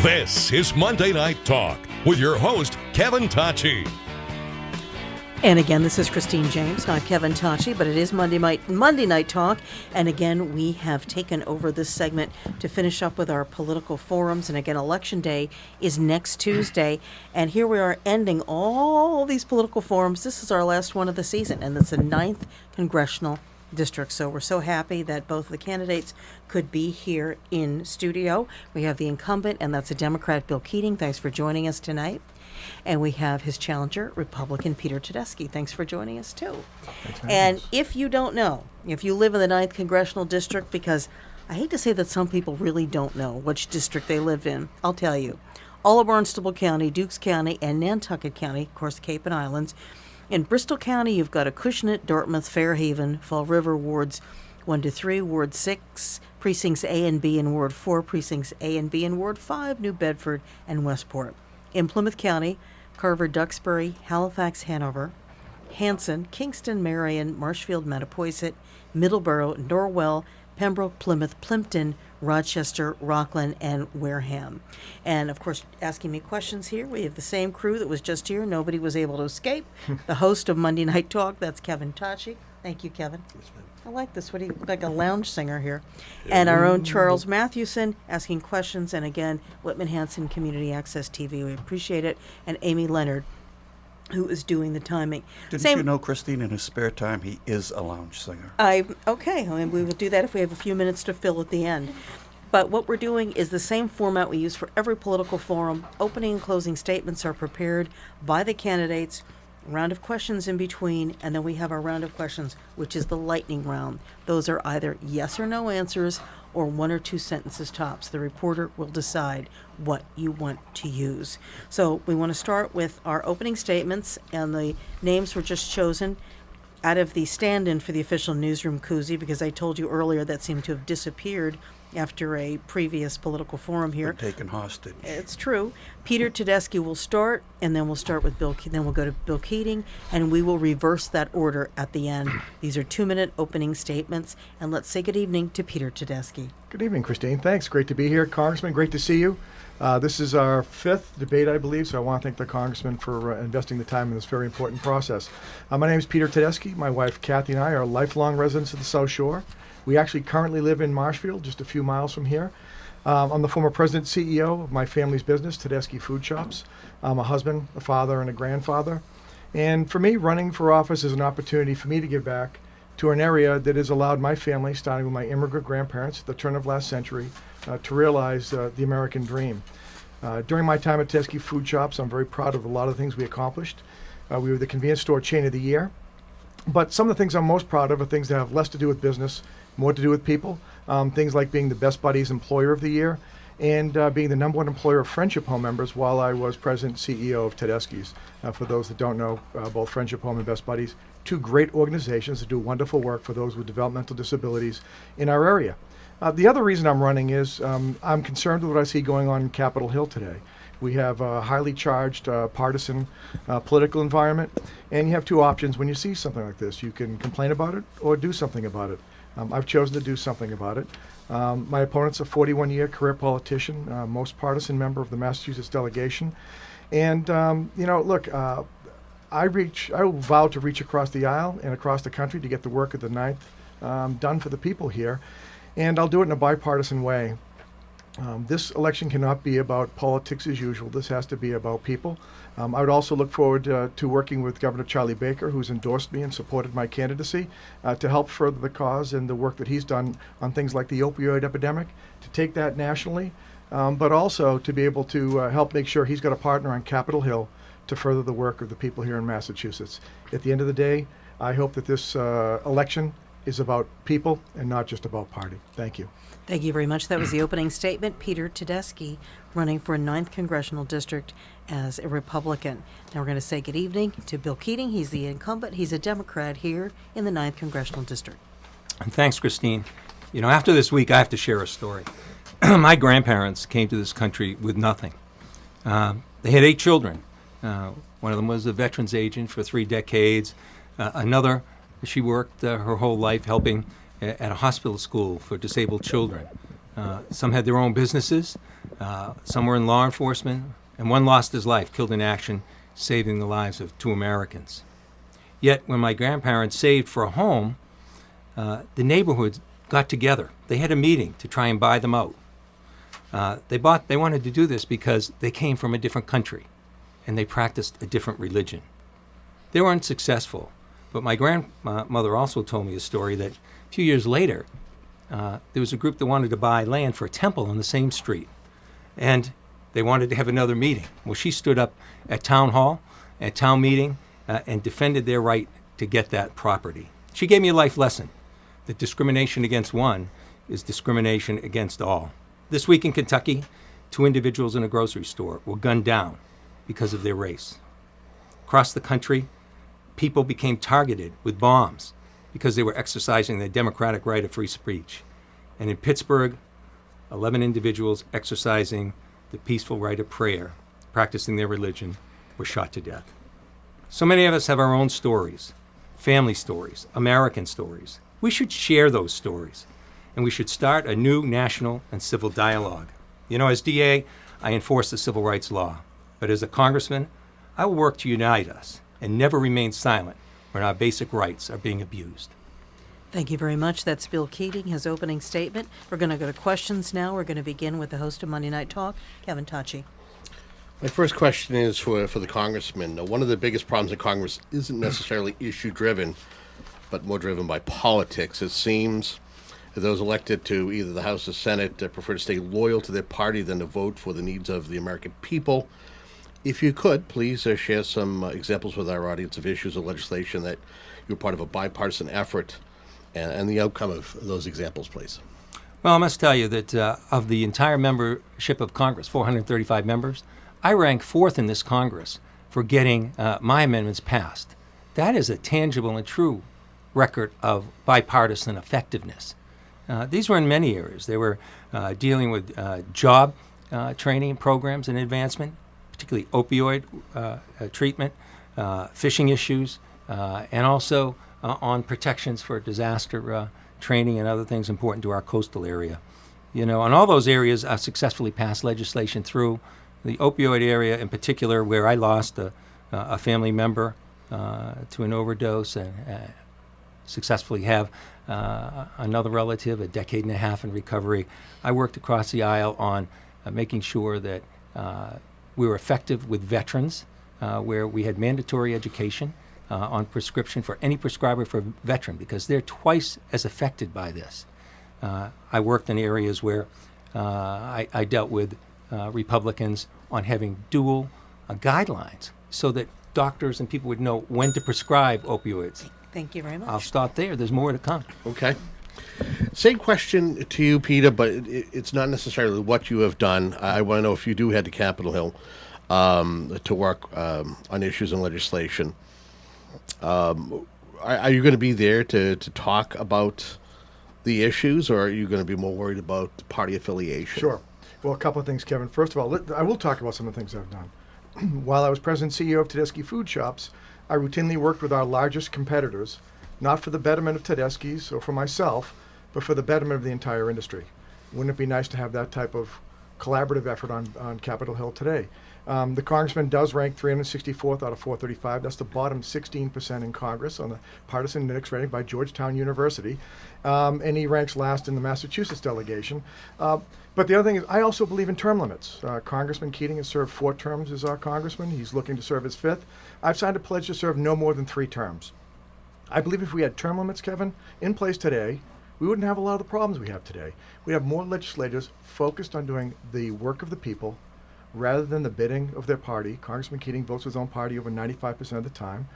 This is Monday Night Talk with your host, Kevin Tedeschi. And again, this is Christine James, not Kevin Tedeschi, but it is Monday Night Talk. And again, we have taken over this segment to finish up with our political forums. And again, Election Day is next Tuesday. And here we are ending all these political forums. This is our last one of the season, and it's the 9th Congressional District. So we're so happy that both the candidates could be here in studio. We have the incumbent, and that's a Democrat, Bill Keating. Thanks for joining us tonight. And we have his challenger, Republican Peter Tedeschi. Thanks for joining us, too. And if you don't know, if you live in the 9th Congressional District, because I hate to say that some people really don't know which district they live in, I'll tell you. All of Barnstable County, Dukes County, and Nantucket County, of course, the Cape and Islands. In Bristol County, you've got Acushnet, Dartmouth, Fairhaven, Fall River, Wards 1 to 3, Ward 6, Precincts A and B in Ward 4, Precincts A and B in Ward 5, New Bedford, and Westport. In Plymouth County, Carver, Duxbury, Halifax, Hanover, Hanson, Kingston, Marion, Marshfield, Mattapoisett, Middleborough, Norwell, Pembroke, Plymouth, Plimpton, Rochester, Rockland, and Wareham. And, of course, asking me questions here, we have the same crew that was just here. Nobody was able to escape. The host of Monday Night Talk, that's Kevin Tedeschi. Thank you, Kevin. Yes, ma'am. I like this. What do you look like, a lounge singer here? And our own Charles Mathewson asking questions. And, again, Whitman Hanson Community Access TV. We appreciate it. And Amy Leonard, who is doing the timing. Didn't you know, Christine, in his spare time, he is a lounge singer? Okay. I mean, we will do that if we have a few minutes to fill at the end. But what we're doing is the same format we use for every political forum. Opening and closing statements are prepared by the candidates, round of questions in between, and then we have our round of questions, which is the lightning round. Those are either yes or no answers or 1 or 2 sentences tops. The reporter will decide what you want to use. So we want to start with our opening statements, and the names were just chosen out of the stand-in for the official newsroom koozie, because I told you earlier that seemed to have disappeared after a previous political forum here. We're taken hostage. It's true. Peter Tedeschi will start, and then we'll start with Bill. Then we'll go to Bill Keating, and we will reverse that order at the end. These are 2-minute opening statements, and let's say good evening to Peter Tedeschi. Good evening, Christine. Thanks. Great to be here. Congressman, great to see you. This is our 5th debate, I believe, so I want to thank the Congressman for investing the time in this very important process. My name is Peter Tedeschi. My wife, Kathy, and I are lifelong residents of the South Shore. We actually currently live in Marshfield, just a few miles from here. I'm the former president and CEO of my family's business, Tedeschi Food Shops. I'm a husband, a father, and a grandfather. And for me, running for office is an opportunity for me to give back to an area that has allowed my family, starting with my immigrant grandparents at the turn of last century, to realize the American dream. During my time at Tedeschi Food Shops, I'm very proud of a lot of the things we accomplished. We were the convenience store chain of the year. But some of the things I'm most proud of are things that have less to do with business, more to do with people. Things like being the Best Buddies Employer of the Year and being the #1 employer of Friendship Home members while I was president and CEO of Tedeschi's. For those that don't know, both Friendship Home and Best Buddies, 2 great organizations that do wonderful work for those with developmental disabilities in our area. The other reason I'm running is I'm concerned with what I see going on in Capitol Hill today. We have a highly charged partisan political environment, and you have 2 options when you see something like this. You can complain about it or do something about it. I've chosen to do something about it. My opponent's a 41-year career politician, most partisan member of the Massachusetts delegation. And, look, I will vow to reach across the aisle and across the country to get the work of the 9th done for the people here. And I'll do it in a bipartisan way. This election cannot be about politics as usual. This has to be about people. I would also look forward to working with Governor Charlie Baker, who's endorsed me and supported my candidacy, to help further the cause and the work that he's done on things like the opioid epidemic, to take that nationally, but also to be able to help make sure he's got a partner on Capitol Hill to further the work of the people here in Massachusetts. At the end of the day, I hope that this election is about people and not just about party. Thank you. Thank you very much. That was the opening statement. Peter Tedeschi, running for 9th Congressional District as a Republican. Now we're going to say good evening to Bill Keating. He's the incumbent. He's a Democrat here in the 9th Congressional District. And thanks, Christine. You know, after this week, I have to share a story. My grandparents came to this country with nothing. They had 8 children. One of them was a veterans agent for 3 decades. Another, she worked her whole life helping at a hospital school for disabled children. Some had their own businesses, some were in law enforcement, and one lost his life, killed in action, saving the lives of 2 Americans. Yet when my grandparents saved for a home, the neighborhoods got together. They had a meeting to try and buy them out. They wanted to do this because they came from a different country and they practiced a different religion. They weren't successful, but my grandmother also told me a story that a few years later, there was a group that wanted to buy land for a temple on the same street, and they wanted to have another meeting. Well, she stood up at town hall, at town meeting, and defended their right to get that property. She gave me a life lesson that discrimination against one is discrimination against all. This week in Kentucky, 2 individuals in a grocery store were gunned down because of their race. Across the country, people became targeted with bombs because they were exercising their democratic right of free speech. And in Pittsburgh, 11 individuals exercising the peaceful right of prayer, practicing their religion, were shot to death. So many of us have our own stories, family stories, American stories. We should share those stories, and we should start a new national and civil dialogue. You know, as DA, I enforce the civil rights law, but as a congressman, I will work to unite us and never remain silent when our basic rights are being abused. Thank you very much. That's Bill Keating, his opening statement. We're going to go to questions now. We're going to begin with the host of Monday Night Talk, Kevin Tedeschi. My first question is for the congressman. One of the biggest problems in Congress isn't necessarily issue-driven, but more driven by politics. It seems that those elected to either the House or Senate prefer to stay loyal to their party than to vote for the needs of the American people. If you could, please share some examples with our audience of issues of legislation that you're part of a bipartisan effort and the outcome of those examples, please. Well, I must tell you that of the entire membership of Congress, 435 members, I rank 4th in this Congress for getting my amendments passed. That is a tangible and true record of bipartisan effectiveness. These were in many areas. They were dealing with job training programs and advancement, particularly opioid treatment, fishing issues, and also on protections for disaster training and other things important to our coastal area. You know, on all those areas, I've successfully passed legislation through. The opioid area in particular, where I lost a family member to an overdose and successfully have another relative a decade and a half in recovery. I worked across the aisle on making sure that we were effective with veterans, where we had mandatory education on prescription for any prescriber for a veteran, because they're twice as affected by this. I worked in areas where I dealt with Republicans on having dual guidelines so that doctors and people would know when to prescribe opioids. Thank you very much. I'll stop there. There's more to come. Okay. Same question to you, Peter, but it's not necessarily what you have done. I want to know if you do head to Capitol Hill to work on issues and legislation. Are you going to be there to talk about the issues, or are you going to be more worried about party affiliation? Sure. Well, a couple of things, Kevin. First of all, I will talk about some of the things I've done. While I was president and CEO of Tedeschi Food Shops, I routinely worked with our largest competitors, not for the betterment of Tedeschi's or for myself, but for the betterment of the entire industry. Wouldn't it be nice to have that type of collaborative effort on Capitol Hill today? The congressman does rank 364th out of 435. That's the bottom 16% in Congress on the partisan index rating by Georgetown University. And he ranks last in the Massachusetts delegation. But the other thing is, I also believe in term limits. Congressman Keating has served 4 terms as our congressman. He's looking to serve his 5th. I've signed a pledge to serve no more than 3 terms. I believe if we had term limits, Kevin, in place today, we wouldn't have a lot of the problems we have today. We have more legislators focused on doing the work of the people rather than the bidding of their party. Congressman Keating votes his own party over 95% of the time.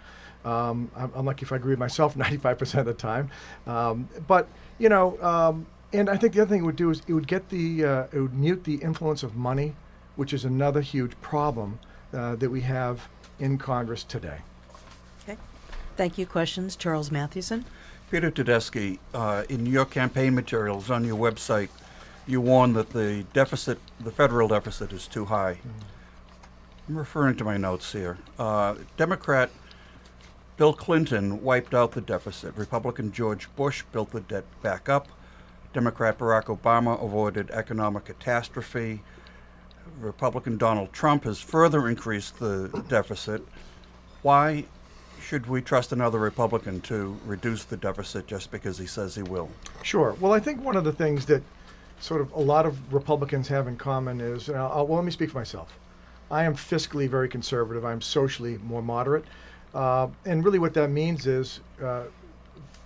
I'm lucky if I agree with myself 95% of the time. But, you know, and I think the other thing it would do is it would mute the influence of money, which is another huge problem that we have in Congress today. Okay. Thank you. Questions? Charles Mathewson. Peter Tedeschi, in your campaign materials on your website, you warn that the federal deficit is too high. I'm referring to my notes here. Democrat Bill Clinton wiped out the deficit. Republican George Bush built the debt back up. Democrat Barack Obama avoided economic catastrophe. Republican Donald Trump has further increased the deficit. Why should we trust another Republican to reduce the deficit just because he says he will? Sure. Well, I think one of the things that sort of a lot of Republicans have in common is, well, let me speak for myself. I am fiscally very conservative. I'm socially more moderate. And really what that means is,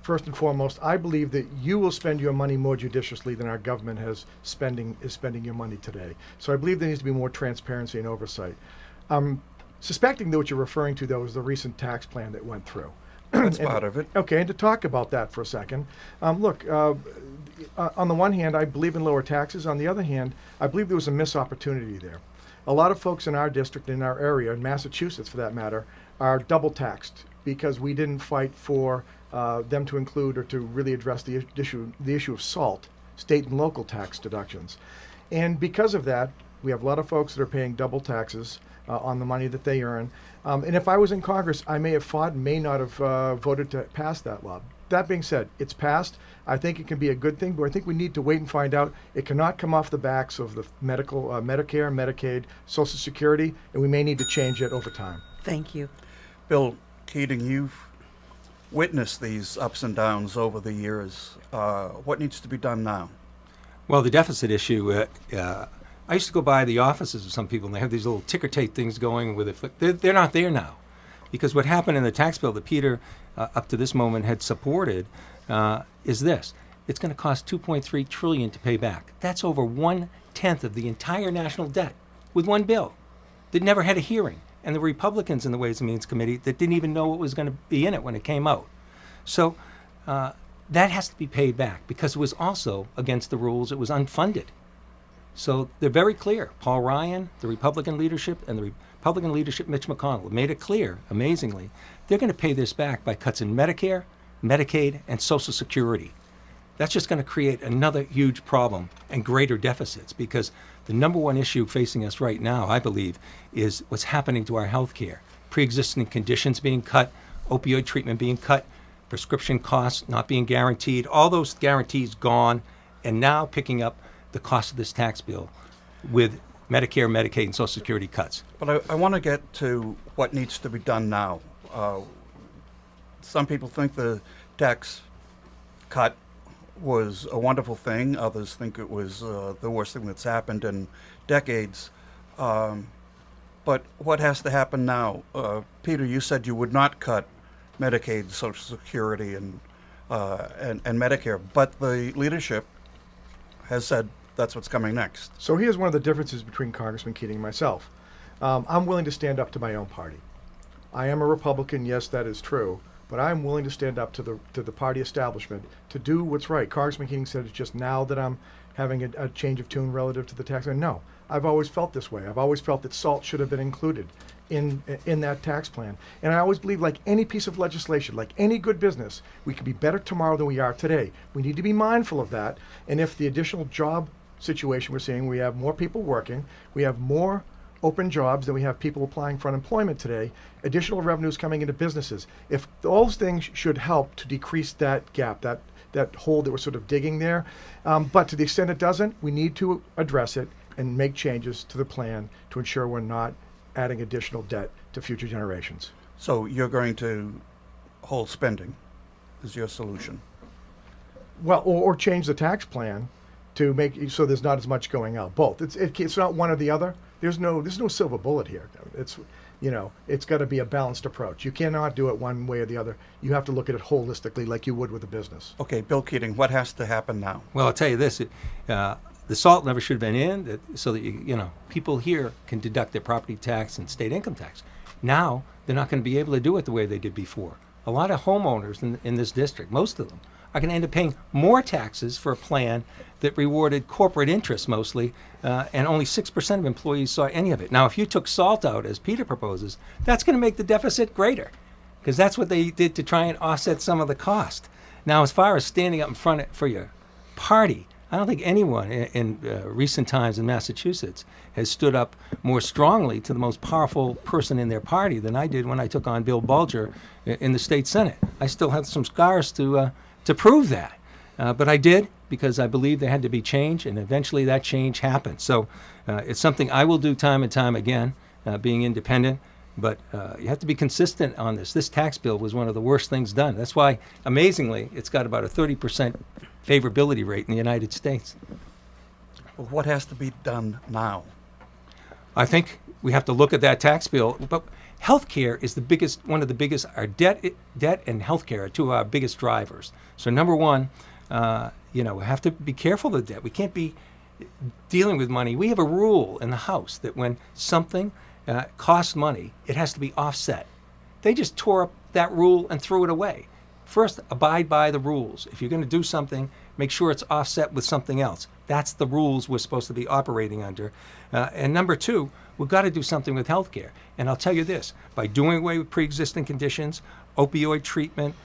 first and foremost, I believe that you will spend your money more judiciously than our government is spending your money today. So I believe there needs to be more transparency and oversight. Suspecting that what you're referring to, though, is the recent tax plan that went through. That's part of it. Okay, and to talk about that for a second, look, on the one hand, I believe in lower taxes. On the other hand, I believe there was a missed opportunity there. A lot of folks in our district, in our area, in Massachusetts for that matter, are double taxed because we didn't fight for them to include or to really address the issue of SALT, state and local tax deductions. And because of that, we have a lot of folks that are paying double taxes on the money that they earn. And if I was in Congress, I may have fought and may not have voted to pass that law. That being said, it's passed. I think it can be a good thing, but I think we need to wait and find out. It cannot come off the backs of the Medicare, Medicaid, Social Security, and we may need to change it over time. Thank you. Bill Keating, you've witnessed these ups and downs over the years. What needs to be done now? Well, the deficit issue, I used to go by the offices of some people, and they have these little ticker tape things going with it. They're not there now. Because what happened in the tax bill that Peter, up to this moment, had supported is this. It's going to cost $2.3 trillion to pay back. That's over 1/10 of the entire national debt with one bill that never had a hearing. And the Republicans in the Ways and Means Committee that didn't even know what was going to be in it when it came out. So that has to be paid back because it was also against the rules. It was unfunded. So they're very clear. Paul Ryan, the Republican leadership, and the Republican leadership, Mitch McConnell, made it clear, amazingly, they're going to pay this back by cuts in Medicare, Medicaid, and Social Security. That's just going to create another huge problem and greater deficits because the number one issue facing us right now, I believe, is what's happening to our health care. Pre-existing conditions being cut, opioid treatment being cut, prescription costs not being guaranteed, all those guarantees gone, and now picking up the cost of this tax bill with Medicare, Medicaid, and Social Security cuts. But I want to get to what needs to be done now. Some people think the tax cut was a wonderful thing. Others think it was the worst thing that's happened in decades. But what has to happen now? Peter, you said you would not cut Medicaid, Social Security, and Medicare, but the leadership has said that's what's coming next. So here's one of the differences between Congressman Keating and myself. I'm willing to stand up to my own party. I am a Republican, yes, that is true, but I'm willing to stand up to the party establishment to do what's right. Congressman Keating said it's just now that I'm having a change of tune relative to the tax. No, I've always felt this way. I've always felt that SALT should have been included in that tax plan. And I always believe, like any piece of legislation, like any good business, we can be better tomorrow than we are today. We need to be mindful of that. And if the additional job situation we're seeing, we have more people working, we have more open jobs than we have people applying for unemployment today, additional revenues coming into businesses. If those things should help to decrease that gap, that hole that we're sort of digging there. But to the extent it doesn't, we need to address it and make changes to the plan to ensure we're not adding additional debt to future generations. So you're going to hold spending is your solution? Well, or change the tax plan to make so there's not as much going out. Both. It's not one or the other. There's no silver bullet here. It's got to be a balanced approach. You cannot do it one way or the other. You have to look at it holistically, like you would with a business. Okay, Bill Keating, what has to happen now? Well, I'll tell you this. The SALT never should have been in, so that people here can deduct their property tax and state income tax. Now they're not going to be able to do it the way they did before. A lot of homeowners in this district, most of them, are going to end up paying more taxes for a plan that rewarded corporate interests mostly, and only 6% of employees saw any of it. Now, if you took SALT out, as Peter proposes, that's going to make the deficit greater, because that's what they did to try and offset some of the cost. Now, as far as standing up in front for your party, I don't think anyone in recent times in Massachusetts has stood up more strongly to the most powerful person in their party than I did when I took on Bill Bulger in the state Senate. I still have some scars to prove that. But I did, because I believe there had to be change, and eventually that change happened. So it's something I will do time and time again, being independent. But you have to be consistent on this. This tax bill was one of the worst things done. That's why, amazingly, it's got about a 30% favorability rate in the United States. Well, what has to be done now? I think we have to look at that tax bill. But healthcare is one of the biggest. Our debt and healthcare are two of our biggest drivers. So number one, we have to be careful of the debt. We can't be dealing with money. We have a rule in the House that when something costs money, it has to be offset. They just tore up that rule and threw it away. First, abide by the rules. If you're going to do something, make sure it's offset with something else. That's the rules we're supposed to be operating under. And number two, we've got to do something with healthcare. And I'll tell you this, by doing away with pre-existing conditions, opioid treatment,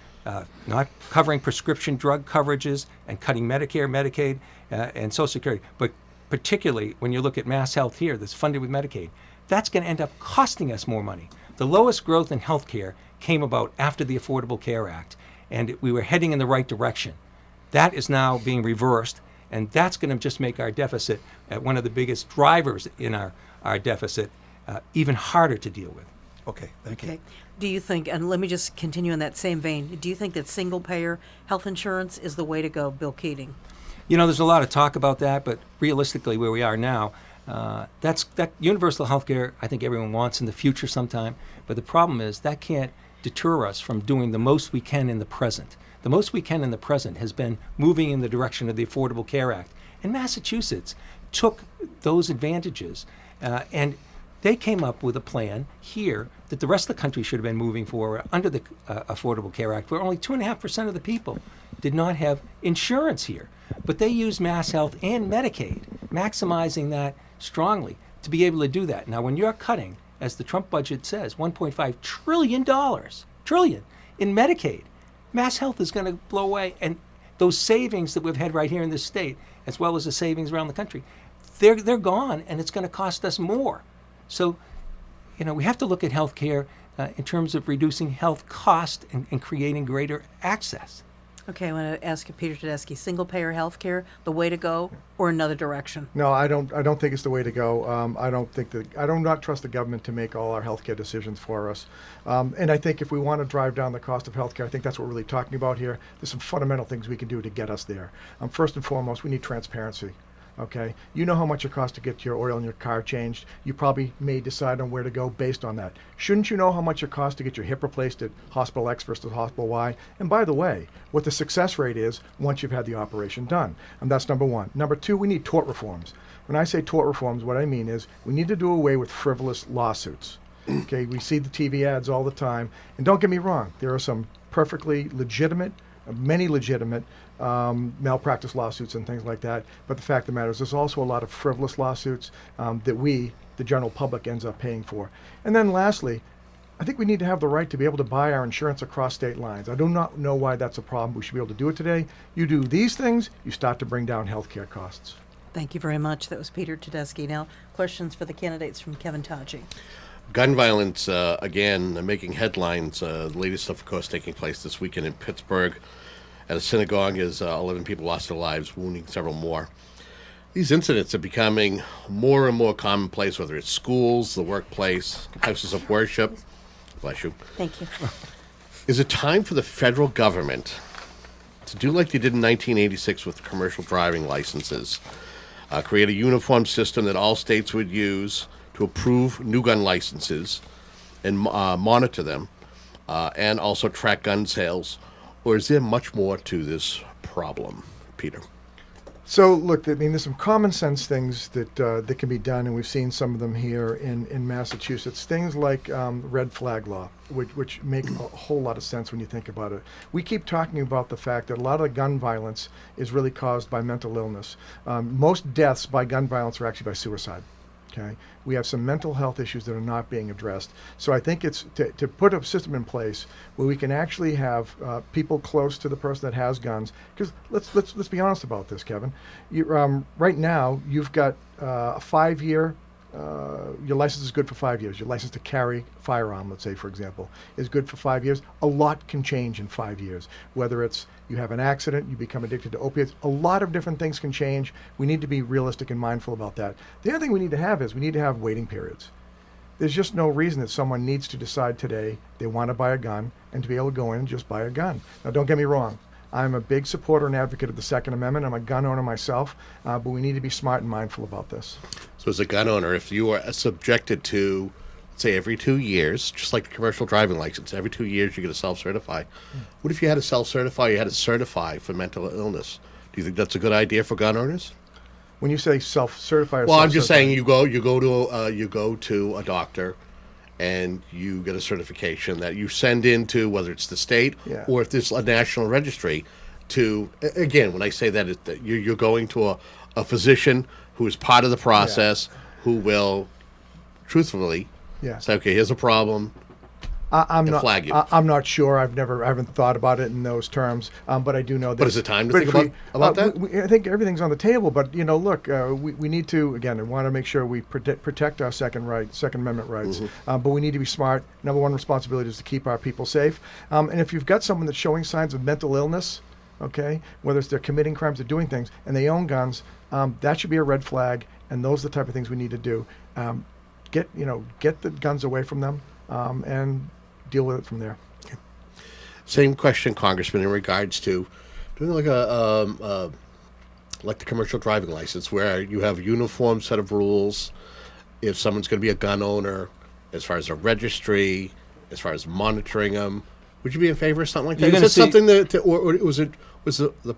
not covering prescription drug coverages, and cutting Medicare, Medicaid, and Social Security, but particularly when you look at Mass Health here that's funded with Medicaid, that's going to end up costing us more money. The lowest growth in healthcare came about after the Affordable Care Act, and we were heading in the right direction. That is now being reversed, and that's going to just make our deficit, one of the biggest drivers in our deficit, even harder to deal with. Okay, thank you. Okay. Do you think, and let me just continue in that same vein, do you think that single-payer health insurance is the way to go, Bill Keating? There's a lot of talk about that, but realistically, where we are now, that universal health care, I think everyone wants in the future sometime. But the problem is that can't deter us from doing the most we can in the present. The most we can in the present has been moving in the direction of the Affordable Care Act. And Massachusetts took those advantages, and they came up with a plan here that the rest of the country should have been moving for under the Affordable Care Act, where only 2.5% of the people did not have insurance here. But they used Mass Health and Medicaid, maximizing that strongly to be able to do that. Now, when you're cutting, as the Trump budget says, $1.5 trillion in Medicaid, Mass Health is going to blow away. And those savings that we've had right here in this state, as well as the savings around the country, they're gone, and it's going to cost us more. So, we have to look at health care in terms of reducing health cost and creating greater access. Okay, I want to ask you, Peter Tedeschi, single-payer health care, the way to go, or another direction? No, I don't think it's the way to go. I do not trust the government to make all our healthcare decisions for us. And I think if we want to drive down the cost of healthcare, I think that's what we're really talking about here. There's some fundamental things we can do to get us there. First and foremost, we need transparency. Okay, you know how much it costs to get your oil in your car changed. You probably may decide on where to go based on that. Shouldn't you know how much it costs to get your hip replaced at Hospital X versus Hospital Y? And by the way, what the success rate is once you've had the operation done. And that's number one. Number two, we need tort reforms. When I say tort reforms, what I mean is we need to do away with frivolous lawsuits. Okay, we see the TV ads all the time. And don't get me wrong, there are some perfectly legitimate, many legitimate malpractice lawsuits and things like that. But the fact of the matter is there's also a lot of frivolous lawsuits that we, the general public, ends up paying for. And then lastly, I think we need to have the right to be able to buy our insurance across state lines. I do not know why that's a problem. We should be able to do it today. You do these things, you start to bring down healthcare costs. Thank you very much. That was Peter Tedeschi. Now, questions for the candidates from Kevin Tedeschi. Gun violence, again, making headlines. The latest stuff, of course, taking place this weekend in Pittsburgh at a synagogue as 11 people lost their lives, wounding several more. These incidents are becoming more and more commonplace, whether it's schools, the workplace, houses of worship. Bless you. Thank you. Is it time for the federal government to do like they did in 1986 with commercial driving licenses, create a uniform system that all states would use to approve new gun licenses and monitor them, and also track gun sales? Or is there much more to this problem, Peter? So, look, I mean, there's some common sense things that can be done, and we've seen some of them here in Massachusetts. Things like red flag law, which make a whole lot of sense when you think about it. We keep talking about the fact that a lot of the gun violence is really caused by mental illness. Most deaths by gun violence are actually by suicide. Okay, we have some mental health issues that are not being addressed. So I think it's to put a system in place where we can actually have people close to the person that has guns. Because let's be honest about this, Kevin. Right now you've got a 5-year your license is good for 5 years. Your license to carry a firearm, let's say, for example, is good for 5 years. A lot can change in 5 years. Whether it's you have an accident, you become addicted to opiates, a lot of different things can change. We need to be realistic and mindful about that. The other thing we need to have is we need to have waiting periods. There's just no reason that someone needs to decide today they want to buy a gun and to be able to go in and just buy a gun. Now, don't get me wrong. I'm a big supporter and advocate of the Second Amendment. I'm a gun owner myself, but we need to be smart and mindful about this. So as a gun owner, if you are subjected to, say, every 2 years, just like the commercial driving license, every 2 years you get to self-certify. What if you had to self-certify, you had to certify for mental illness? Do you think that's a good idea for gun owners? When you say self-certify, or Well, I'm just saying self-certify- you go to a doctor and you get a certification that you send into, whether it's the state Yeah. or if there's a national registry, to, again, when I say that, you're going to a physician who is part of the process, who will truthfully Yeah. say, okay, here's a problem, I'm and not. flag you. I'm not sure. I haven't thought about it in those terms. But I do know that. But is it time to think about that? I think everything's on the table. But look, we need to again. I want to make sure we protect our Second Amendment rights. Mm-hmm. But we need to be smart. Number one responsibility is to keep our people safe. And if you've got someone that's showing signs of mental illness, okay, whether it's they're committing crimes or doing things, and they own guns, that should be a red flag. And those are the type of things we need to do. Get the guns away from them, and deal with it from there. Same question, Congressman, in regards to doing like like the commercial driving license, where you have a uniform set of rules. If someone's going to be a gun owner, as far as a registry, as far as monitoring them, would you be in favor of something like that? You're Is it gonna see- something or was the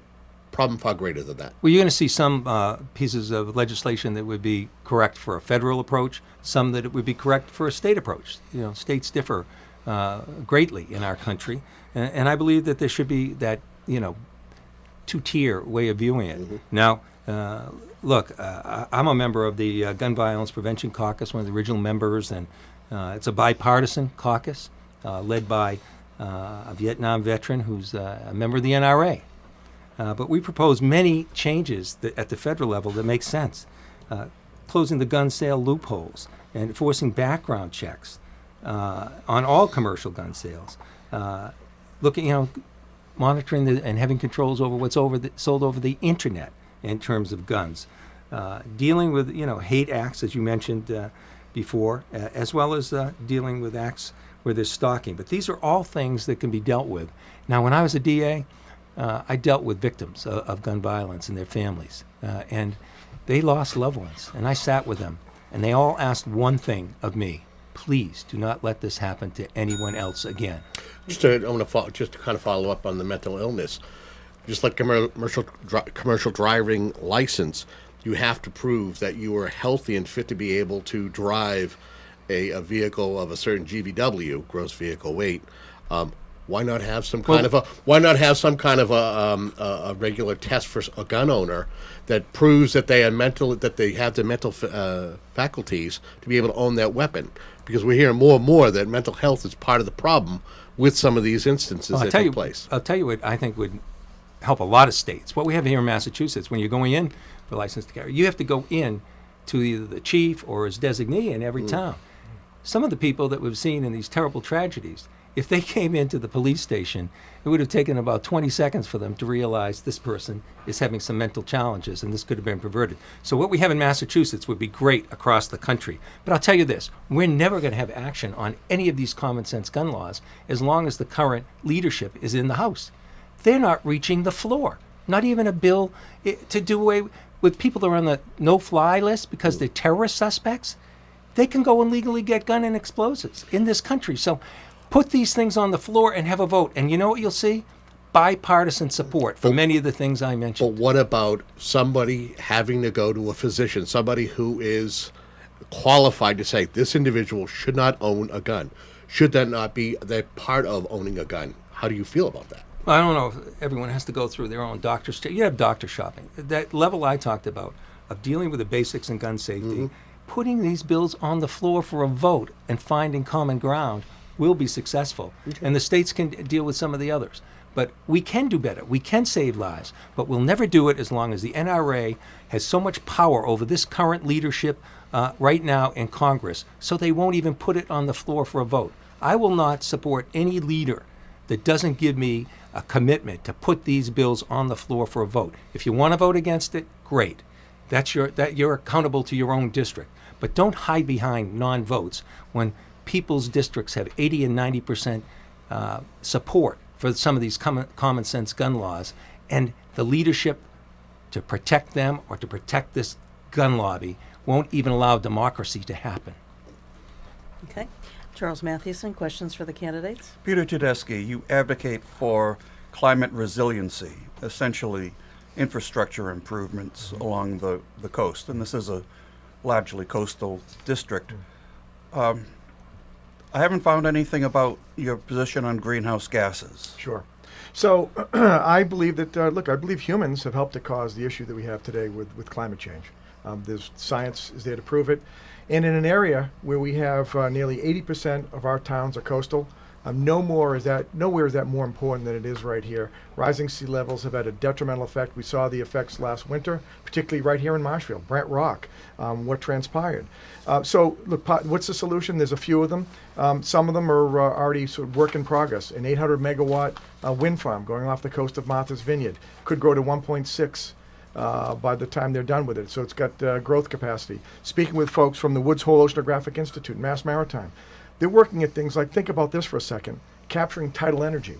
problem far greater than that? Well, you're going to see some pieces of legislation that would be correct for a federal approach, some that it would be correct for a state approach. States differ greatly in our country, and I believe that there should be that two-tier way of viewing it. Now, look, I'm a member of the Gun Violence Prevention Caucus, one of the original members, and it's a bipartisan caucus led by a Vietnam veteran who's a member of the NRA. But we propose many changes at the federal level that make sense. Closing the gun sale loopholes and enforcing background checks on all commercial gun sales. Looking, monitoring and having controls over what's sold over the internet in terms of guns. Dealing with, hate acts, as you mentioned before, as well as dealing with acts where there's stalking. But these are all things that can be dealt with. Now, when I was a DA, I dealt with victims of gun violence and their families, and they lost loved ones, and I sat with them, and they all asked one thing of me: please do not let this happen to anyone else again. I want to kind of follow up on the mental illness. Just like commercial driving license, you have to prove that you are healthy and fit to be able to drive a vehicle of a certain GVW, gross vehicle weight. Why not have some kind of a regular test for a gun owner that proves that they have the mental faculties to be able to own that weapon? Because we're hearing more and more that mental health is part of the problem with some of these instances that take place. I'll tell you what I think would help a lot of states. What we have here in Massachusetts, when you're going in for license to carry, you have to go in to either the chief or his designee in every town. Some of the people that we've seen in these terrible tragedies, if they came into the police station, it would have taken about 20 seconds for them to realize this person is having some mental challenges and this could have been perverted. So what we have in Massachusetts would be great across the country. But I'll tell you this, we're never going to have action on any of these common sense gun laws as long as the current leadership is in the House. They're not reaching the floor. Not even a bill to do away with people that are on the no-fly list because they're terrorist suspects. They can go and legally get gun and explosives in this country. So put these things on the floor and have a vote. And you know what you'll see? Bipartisan support for many of the things I mentioned. But what about somebody having to go to a physician, somebody who is qualified to say this individual should not own a gun? Should that not be that part of owning a gun? How do you feel about that? I don't know if everyone has to go through their own doctor's. You have doctor shopping. That level I talked about of dealing with the basics in gun safety, putting these bills on the floor for a vote and finding common ground will be successful. Okay. And the states can deal with some of the others. But we can do better. We can save lives. But we'll never do it as long as the NRA has so much power over this current leadership right now in Congress, so they won't even put it on the floor for a vote. I will not support any leader that doesn't give me a commitment to put these bills on the floor for a vote. If you want to vote against it, great. You're accountable to your own district. But don't hide behind non-votes when people's districts have 80 and 90% support for some of these common sense gun laws, and the leadership to protect them or to protect this gun lobby won't even allow democracy to happen. Okay. Charles Mathewson, questions for the candidates? Peter Tedeschi, you advocate for climate resiliency, essentially infrastructure improvements along the coast, and this is a largely coastal district. I haven't found anything about your position on greenhouse gases. Sure. So I believe that, I believe humans have helped to cause the issue that we have today with climate change. There's science is there to prove it. And in an area where we have nearly 80% of our towns are coastal, nowhere is that more important than it is right here. Rising sea levels have had a detrimental effect. We saw the effects last winter, particularly right here in Marshfield, Brent Rock, what transpired. So look, what's the solution? There's a few of them. Some of them are already sort of work in progress. An 800 megawatt wind farm going off the coast of Martha's Vineyard could grow to 1.6 by the time they're done with it. So it's got growth capacity. Speaking with folks from the Woods Hole Oceanographic Institute, Mass Maritime, they're working at things like, think about this for a second, capturing tidal energy.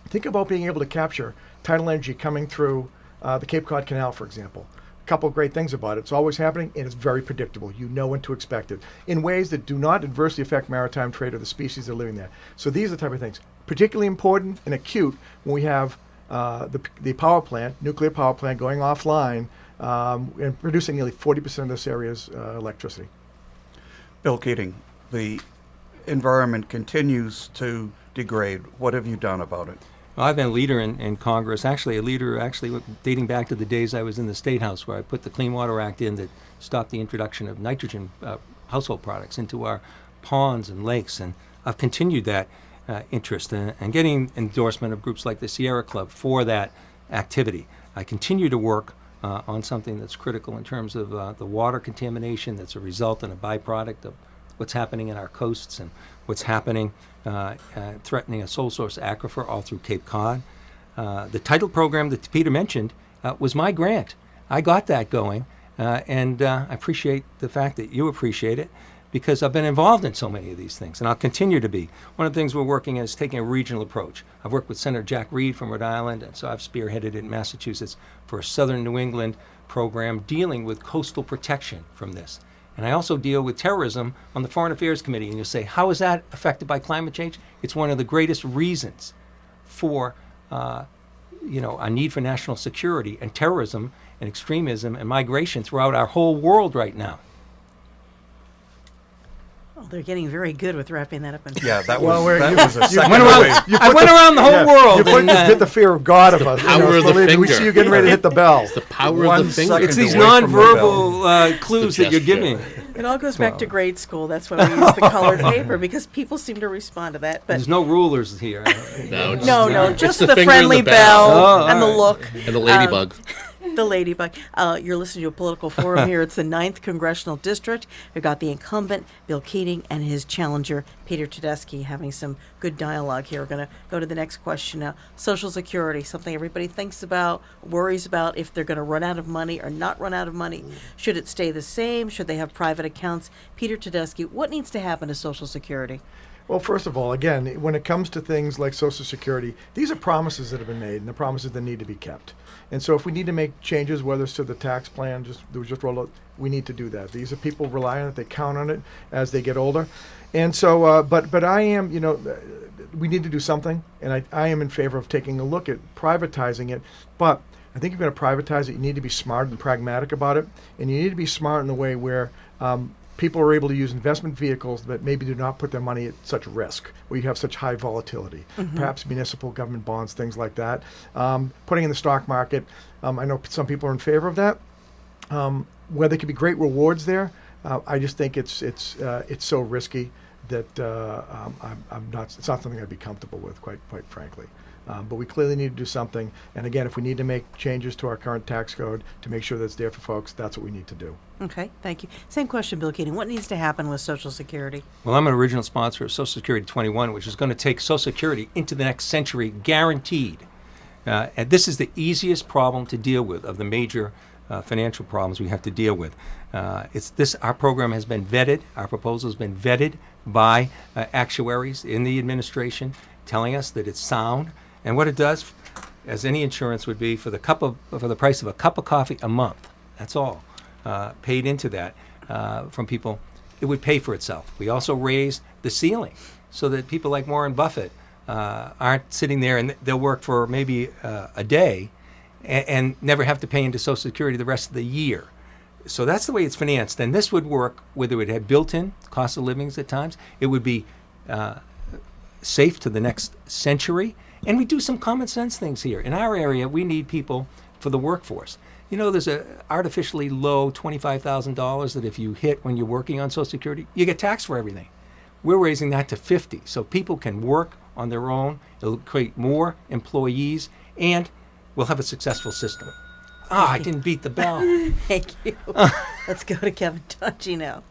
Think about being able to capture tidal energy coming through the Cape Cod Canal, for example. A couple of great things about it. It's always happening, and it's very predictable. You know when to expect it in ways that do not adversely affect maritime trade or the species that are living there. So these are the type of things, particularly important and acute when we have the power plant, nuclear power plant going offline and producing nearly 40% of this area's electricity. Bill Keating, the environment continues to degrade. What have you done about it? Well, I've been a leader in Congress, a leader dating back to the days I was in the State House, where I put the Clean Water Act in that stopped the introduction of nitrogen household products into our ponds and lakes, and I've continued that interest and getting endorsement of groups like the Sierra Club for that activity. I continue to work on something that's critical in terms of the water contamination that's a result and a byproduct of what's happening in our coasts and what's happening threatening a sole source aquifer all through Cape Cod. The title program that Peter mentioned was my grant. I got that going, and I appreciate the fact that you appreciate it, because I've been involved in so many of these things, and I'll continue to be. One of the things we're working on is taking a regional approach. I've worked with Senator Jack Reed from Rhode Island, and so I've spearheaded it in Massachusetts for a Southern New England program dealing with coastal protection from this. And I also deal with terrorism on the Foreign Affairs Committee. And you'll say, how is that affected by climate change? It's one of the greatest reasons for a need for national security and terrorism and extremism and migration throughout our whole world right now. Oh, they're getting very good with wrapping that up in. Yeah, that Well, was a second went away. I went around the whole world. You hit the fear of God of us. power of the believe me, we finger. see you getting ready to hit the bell. The power One of the finger. second. It's these away from the nonverbal clues that you're gesture. giving. It all goes back to grade school. That's why we use the colored paper, because people seem to respond to that. But There's no rulers here. No, it's no, it's just the the finger and friendly the bell. bell Oh, and the all right. look. And the ladybug. The ladybug. You're listening to a political forum here. It's the 9th Congressional District. We've got the incumbent, Bill Keating, and his challenger, Peter Tedeschi, having some good dialogue here. We're going to go to the next question now. Social Security, something everybody thinks about, worries about if they're going to run out of money or not run out of money. Should it stay the same? Should they have private accounts? Peter Tedeschi, what needs to happen to Social Security? Well, first of all, again, when it comes to things like Social Security, these are promises that have been made, and the promises that need to be kept. And so if we need to make changes, whether it's to the tax plan, just roll out, we need to do that. These are people rely on it, they count on it as they get older. And so, but I am, we need to do something, and I am in favor of taking a look at privatizing it. But I think if you're going to privatize it, you need to be smart and pragmatic about it, and you need to be smart in the way where people are able to use investment vehicles that maybe do not put their money at such risk, where you have such high volatility, perhaps municipal government bonds, things like that. Putting in the stock market, I know some people are in favor of that. Where there could be great rewards there, I just think it's so risky that I'm not. It's not something I'd be comfortable with, quite frankly. But we clearly need to do something. And again, if we need to make changes to our current tax code to make sure that it's there for folks, that's what we need to do. Okay, thank you. Same question, Bill Keating. What needs to happen with Social Security? Well, I'm an original sponsor of Social Security 21, which is going to take Social Security into the next century, guaranteed. And this is the easiest problem to deal with of the major financial problems we have to deal with. Our program has been vetted. Our proposal has been vetted by actuaries in the administration, telling us that it's sound. And what it does, as any insurance would be, for the price of a cup of coffee a month, that's all paid into that from people, it would pay for itself. We also raise the ceiling so that people like Warren Buffett aren't sitting there and they'll work for maybe a day and never have to pay into Social Security the rest of the year. So that's the way it's financed. And this would work whether it had built-in cost of livings at times. It would be safe to the next century. And we do some common sense things here. In our area, we need people for the workforce. You know, there's a artificially low $25,000 that if you hit when you're working on Social Security, you get taxed for everything. We're raising that to 50, so people can work on their own. It'll create more employees, and we'll have a successful system. I didn't beat the bell. Thank you. Let's go to Kevin Tedeschi now.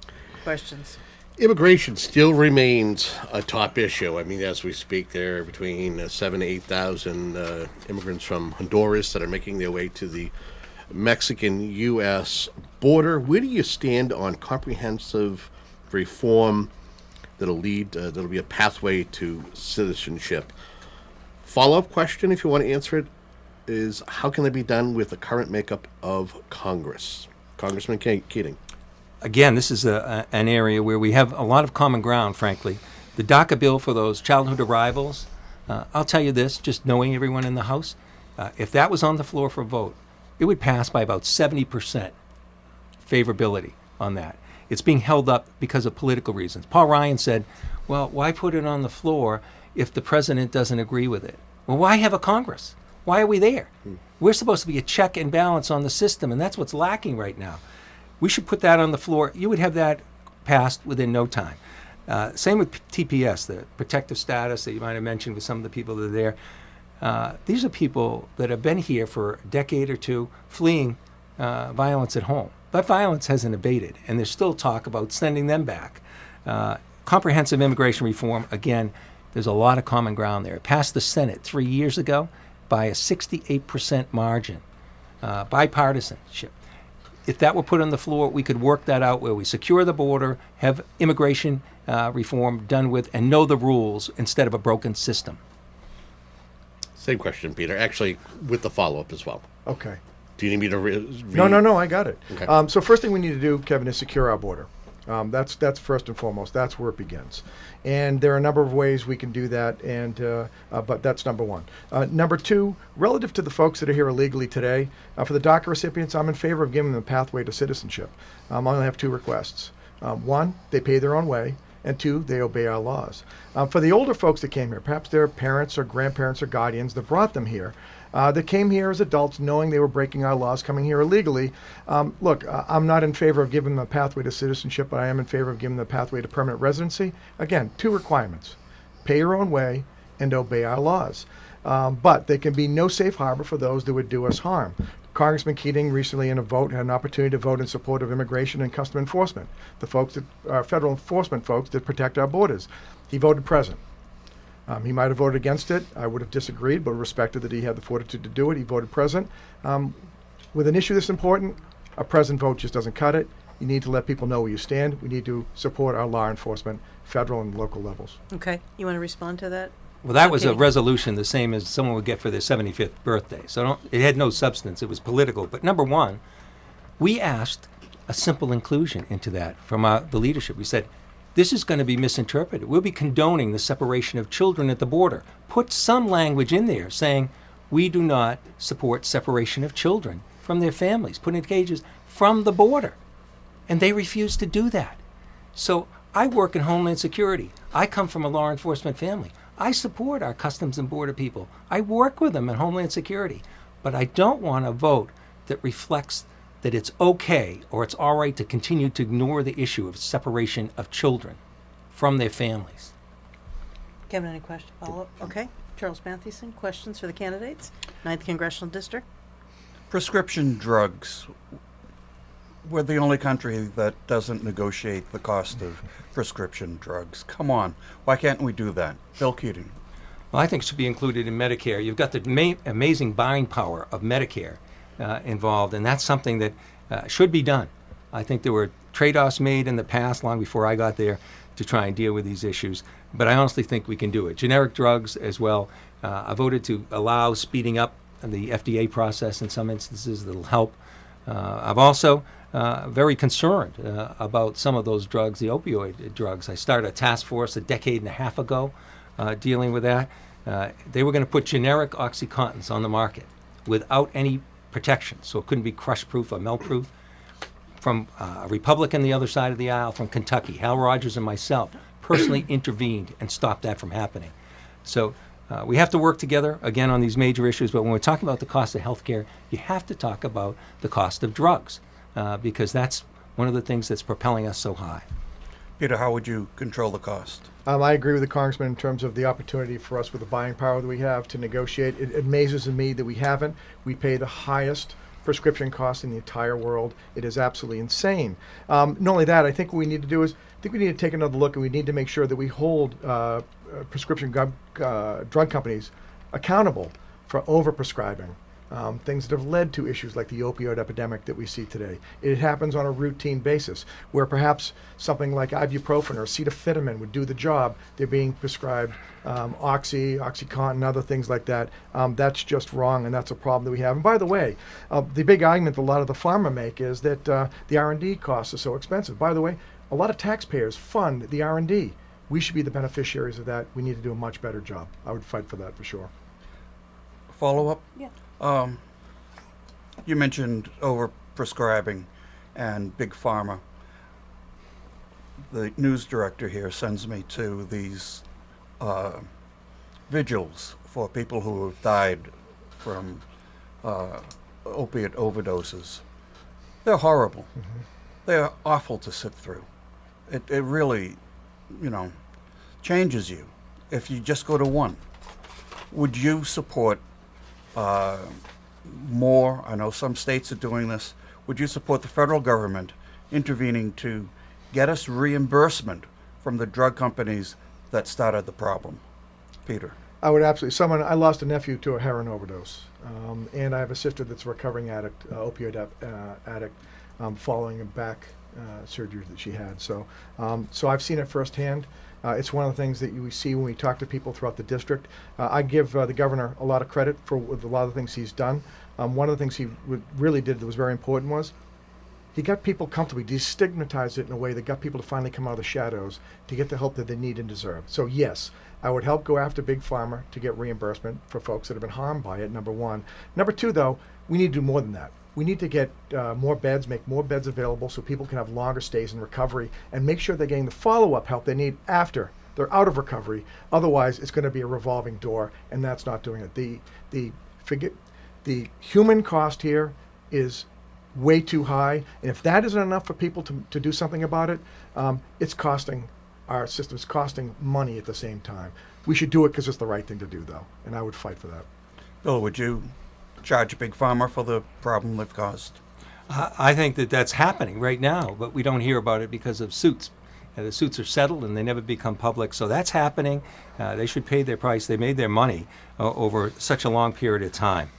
Questions? Immigration still remains a top issue. I mean, as we speak, there are between 7,000 to 8,000 immigrants from Honduras that are making their way to the Mexican-U.S. border. Where do you stand on comprehensive reform that'll be a pathway to citizenship? Follow-up question, if you want to answer it, is how can it be done with the current makeup of Congress? Congressman Keating. Again, this is an area where we have a lot of common ground, frankly. The DACA bill for those childhood arrivals, I'll tell you this, just knowing everyone in the House, if that was on the floor for a vote, it would pass by about 70% favorability on that. It's being held up because of political reasons. Paul Ryan said, well, why put it on the floor if the president doesn't agree with it? Well, why have a Congress? Why are we there? We're supposed to be a check and balance on the system, and that's what's lacking right now. We should put that on the floor. You would have that passed within no time. Same with TPS, the protective status that you might have mentioned with some of the people that are there. These are people that have been here for a decade or two fleeing violence at home. That violence hasn't abated, and there's still talk about sending them back. Comprehensive immigration reform, again, there's a lot of common ground there. It passed the Senate 3 years ago by a 68% margin, bipartisanship. If that were put on the floor, we could work that out where we secure the border, have immigration reform done with, and know the rules instead of a broken system. Same question, Peter. Actually, with the follow-up as well. Okay. Do you need me to No, I got it. Okay. So first thing we need to do, Kevin, is secure our border. That's first and foremost. That's where it begins. And there are a number of ways we can do that, but that's number one. Number two, relative to the folks that are here illegally today, for the DACA recipients, I'm in favor of giving them a pathway to citizenship. I only have two requests. One, they pay their own way, and two, they obey our laws. For the older folks that came here, perhaps their parents or grandparents or guardians that brought them here, that came here as adults knowing they were breaking our laws, coming here illegally. Look, I'm not in favor of giving them a pathway to citizenship, but I am in favor of giving them a pathway to permanent residency. Again, two requirements: pay your own way and obey our laws. But there can be no safe harbor for those that would do us harm. Congressman Keating recently in a vote had an opportunity to vote in support of immigration and custom enforcement, the folks that are federal enforcement folks that protect our borders. He voted present. He might have voted against it. I would have disagreed, but respected that he had the fortitude to do it. He voted present. With an issue this important, a present vote just doesn't cut it. You need to let people know where you stand. We need to support our law enforcement, federal and local levels. Okay. You want to respond to that? Well, that was a Okay. resolution the same as someone would get for their 75th birthday. So it had no substance. It was political. But number one, we asked a simple inclusion into that from the leadership. We said, this is going to be misinterpreted. We'll be condoning the separation of children at the border. Put some language in there saying we do not support separation of children from their families, put in cages from the border. And they refused to do that. So I work in Homeland Security. I come from a law enforcement family. I support our Customs and Border people. I work with them in Homeland Security. But I don't want a vote that reflects that it's okay or it's all right to continue to ignore the issue of separation of children from their families. Kevin, any question? Follow up? Okay. Charles Mathewson, questions for the candidates? 9th Congressional District. Prescription drugs. We're the only country that doesn't negotiate the cost of prescription drugs. Come on. Why can't we do that? Bill Keating. Well, I think it should be included in Medicare. You've got the amazing buying power of Medicare involved, and that's something that should be done. I think there were trade-offs made in the past, long before I got there, to try and deal with these issues. But I honestly think we can do it. Generic drugs as well. I voted to allow speeding up the FDA process in some instances that'll help. I've also very concerned about some of those drugs, the opioid drugs. I started a task force a decade and a half ago dealing with that. They were going to put generic OxyContins on the market without any protection, so it couldn't be crush-proof or melt-proof. From a Republican the other side of the aisle, from Kentucky, Hal Rogers and myself personally intervened and stopped that from happening. So we have to work together, again, on these major issues, but when we're talking about the cost of health care, you have to talk about the cost of drugs, because that's one of the things that's propelling us so high. Peter, how would you control the cost? I agree with the Congressman in terms of the opportunity for us with the buying power that we have to negotiate. It amazes me that we haven't. We pay the highest prescription costs in the entire world. It is absolutely insane. Not only that, I think what we need to do is, I think we need to take another look, and we need to make sure that we hold prescription drug companies accountable for overprescribing. Things that have led to issues like the opioid epidemic that we see today. It happens on a routine basis, where perhaps something like ibuprofen or acetaminophen would do the job. They're being prescribed OxyContin, other things like that. That's just wrong, and that's a problem that we have. And by the way, the big argument a lot of the pharma make is that the R&D costs are so expensive. By the way, a lot of taxpayers fund the R&D. We should be the beneficiaries of that. We need to do a much better job. I would fight for that for sure. Follow-up? Yeah. You mentioned overprescribing and big pharma. The news director here sends me to these vigils for people who have died from opiate overdoses. They're horrible. Mm-hmm. They're awful to sit through. It really, changes you if you just go to one. Would you support more? I know some states are doing this. Would you support the federal government intervening to get us reimbursement from the drug companies that started the problem? Peter. I would absolutely. I lost a nephew to a heroin overdose, and I have a sister that's a recovering addict, opioid addict, following a back surgery that she had. So I've seen it firsthand. It's one of the things that we see when we talk to people throughout the district. I give the governor a lot of credit for a lot of the things he's done. One of the things he really did that was very important was he got people comfortable. He destigmatized it in a way that got people to finally come out of the shadows to get the help that they need and deserve. So yes, I would help go after Big Pharma to get reimbursement for folks that have been harmed by it, number one. Number two, though, we need to do more than that. We need to get more beds, make more beds available so people can have longer stays in recovery, and make sure they're getting the follow-up help they need after they're out of recovery. Otherwise, it's going to be a revolving door, and that's not doing it. The human cost here is way too high, and if that isn't enough for people to do something about it, it's costing our system, it's costing money at the same time. We should do it because it's the right thing to do, though, and I would fight for that. Bill, would you charge Big Pharma for the problem they've caused? I think that's happening right now, but we don't hear about it because of suits. The suits are settled and they never become public, so that's happening. They should pay their price. They made their money over such a long period of time.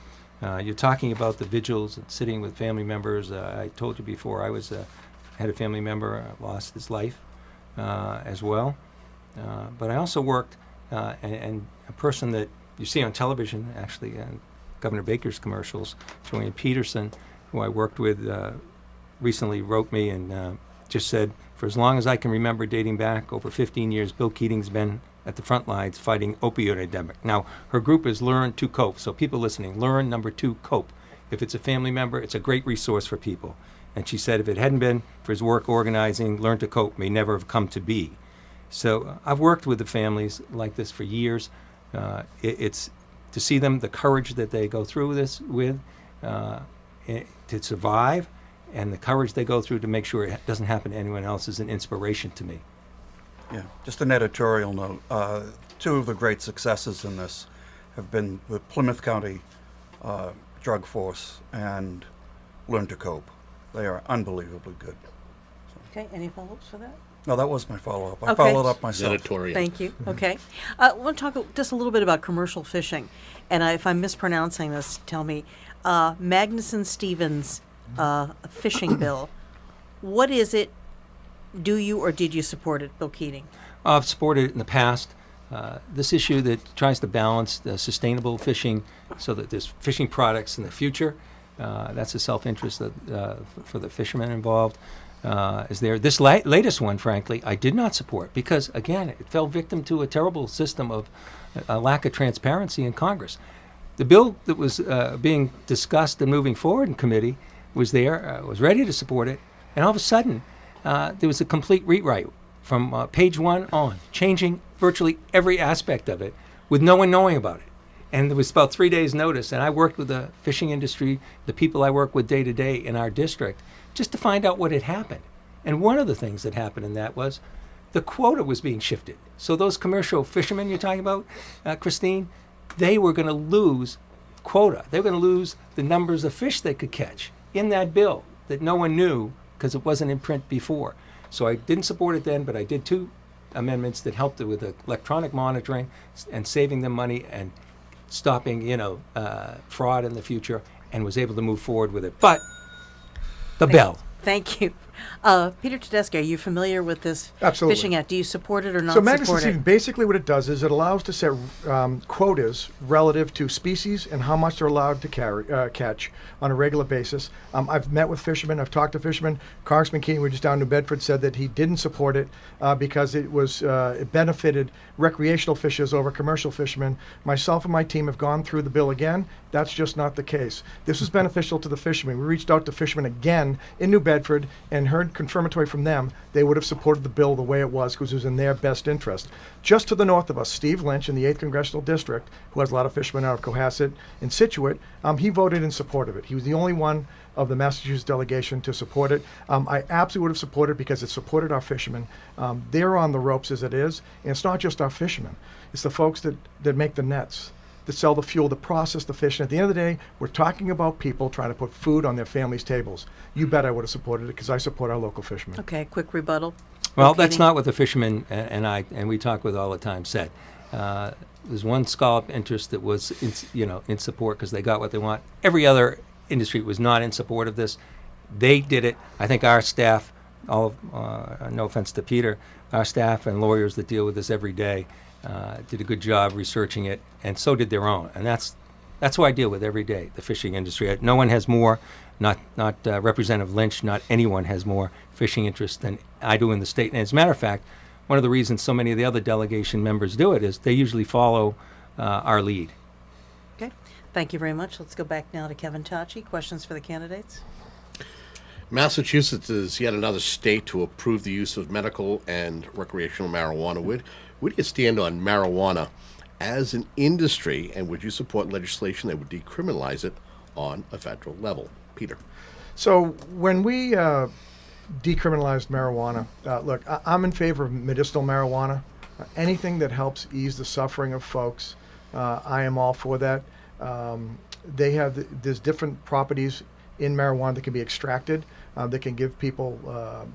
You're talking about the vigils and sitting with family members. I told you before, I had a family member lost his life as well. But I also worked, and a person that you see on television, actually, Governor Baker's commercials, Joanne Peterson, who I worked with, recently wrote me and just said, for as long as I can remember, dating back over 15 years, Bill Keating's been at the front lines fighting opioid epidemic. Now, her group is Learn to Cope. So people listening, learn, number 2, cope. If it's a family member, it's a great resource for people. And she said if it hadn't been for his work organizing, Learn to Cope may never have come to be. So I've worked with the families like this for years. It's to see them, the courage that they go through this with, to survive, and the courage they go through to make sure it doesn't happen to anyone else is an inspiration to me. Yeah, just an editorial note. Two of the great successes in this have been the Plymouth County drug force and learn to cope. They are unbelievably good. Okay, any follow-ups for that? No, that was my follow-up. I Okay. followed up myself. Editorial. Thank you. Okay. I want to talk just a little bit about commercial fishing. And if I'm mispronouncing this, tell me. Magnuson-Stevens fishing bill. What is it? Do you or did you support it, Bill Keating? I've supported it in the past. This issue that tries to balance the sustainable fishing so that there's fishing products in the future. That's a self-interest for the fishermen involved. Is there. This latest one, frankly, I did not support because, again, it fell victim to a terrible system of a lack of transparency in Congress. The bill that was being discussed and moving forward in committee was there, was ready to support it, and all of a sudden there was a complete rewrite from page 1 on, changing virtually every aspect of it with no one knowing about it. And there was about 3 days' notice, and I worked with the fishing industry, the people I work with day to day in our district, just to find out what had happened. And one of the things that happened in that was the quota was being shifted. So those commercial fishermen you're talking about, Christine, they were going to lose quota. They were going to lose the numbers of fish they could catch in that bill that no one knew because it wasn't in print before. So I didn't support it then, but I did 2 amendments that helped with electronic monitoring and saving them money and stopping, fraud in the future, and was able to move forward with it. But the bill. Thank you. Peter Tedeschi, are you familiar with this Absolutely. Fishing Act? Do you support it or not So support Magnuson-Stevens, it? basically what it does is it allows to set quotas relative to species and how much they're allowed to catch on a regular basis. I've met with fishermen. I've talked to fishermen. Congressman Keating, we just down in New Bedford, said that he didn't support it because it benefited recreational fishers over commercial fishermen. Myself and my team have gone through the bill again. That's just not the case. This was beneficial to the fishermen. We reached out to fishermen again in New Bedford and heard confirmatory from them. They would have supported the bill the way it was because it was in their best interest. Just to the north of us, Steve Lynch in the 8th Congressional District, who has a lot of fishermen out of Cohasset and Scituate, he voted in support of it. He was the only one of the Massachusetts delegation to support it. I absolutely would have supported it because it supported our fishermen. They're on the ropes as it is, and it's not just our fishermen. It's the folks that make the nets, that sell the fuel, that process the fish. And at the end of the day, we're talking about people trying to put food on their families' tables. You bet I would have supported it because I support our local fishermen. Okay, quick rebuttal. Well, Bill that's Keating? not what the fishermen and we talk with all the time said. There's one scallop interest that was in support because they got what they want. Every other industry was not in support of this. They did it. I think our staff, no offense to Peter, our staff and lawyers that deal with this every day did a good job researching it, and so did their own. And that's who I deal with every day, the fishing industry. No one has more, not Representative Lynch, not anyone has more fishing interest than I do in the state. And as a matter of fact, one of the reasons so many of the other delegation members do it is they usually follow our lead. Okay, thank you very much. Let's go back now to Kevin Tedeschi. Questions for the candidates? Massachusetts is yet another state to approve the use of medical and recreational marijuana. Where do you stand on marijuana as an industry, and would you support legislation that would decriminalize it on a federal level? Peter. So when we decriminalized marijuana, look, I'm in favor of medicinal marijuana. Anything that helps ease the suffering of folks, I am all for that. There's different properties in marijuana that can be extracted that can give people,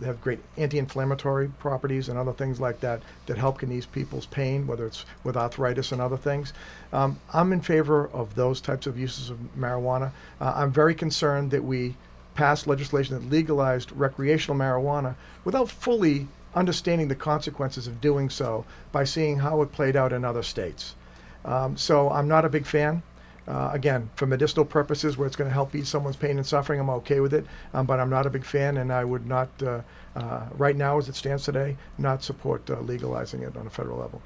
they have great anti-inflammatory properties and other things like that that help can ease people's pain, whether it's with arthritis and other things. I'm in favor of those types of uses of marijuana. I'm very concerned that we passed legislation that legalized recreational marijuana without fully understanding the consequences of doing so by seeing how it played out in other states. So I'm not a big fan. Again, for medicinal purposes where it's going to help ease someone's pain and suffering, I'm okay with it, but I'm not a big fan, and I would not, right now as it stands today, not support legalizing it on a federal level.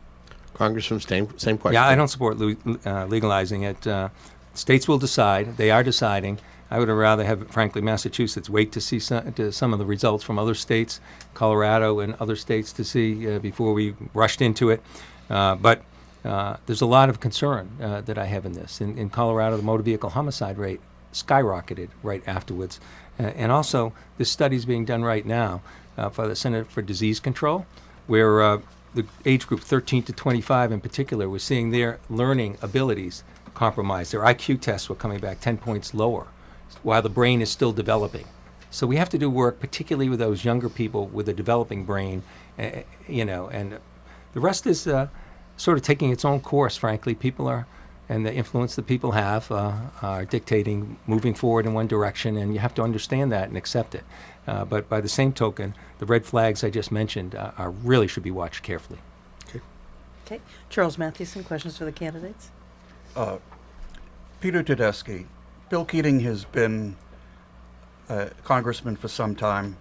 Congressman, same question. Yeah, I don't support legalizing it. States will decide. They are deciding. I would rather have, frankly, Massachusetts wait to see some of the results from other states, Colorado and other states to see before we rushed into it. But there's a lot of concern that I have in this. In Colorado, the motor vehicle homicide rate skyrocketed right afterwards. And also, this study is being done right now for the Center for Disease Control, where the age group 13 to 25 in particular, we're seeing their learning abilities compromised. Their IQ tests were coming back 10 points lower while the brain is still developing. So we have to do work, particularly with those younger people with a developing brain, and the rest is sort of taking its own course, frankly. People are, and the influence that people have are dictating moving forward in one direction, and you have to understand that and accept it. But by the same token, the red flags I just mentioned really should be watched carefully. Okay. Charles Mathewson, questions for the candidates? Peter Tedeschi, Bill Keating has been congressman for some time.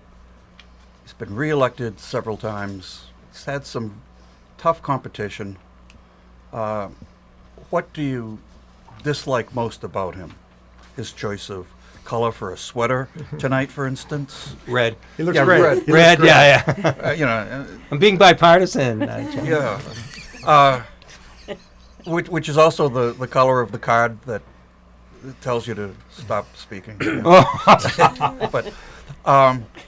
He's been reelected several times. He's had some tough competition. What do you dislike most about him? His choice of color for a sweater tonight, for instance? Red. He looks Yeah, great. red. He looks Red, great. yeah. I'm being bipartisan. Yeah. Which is also the color of the card that tells you to stop speaking. But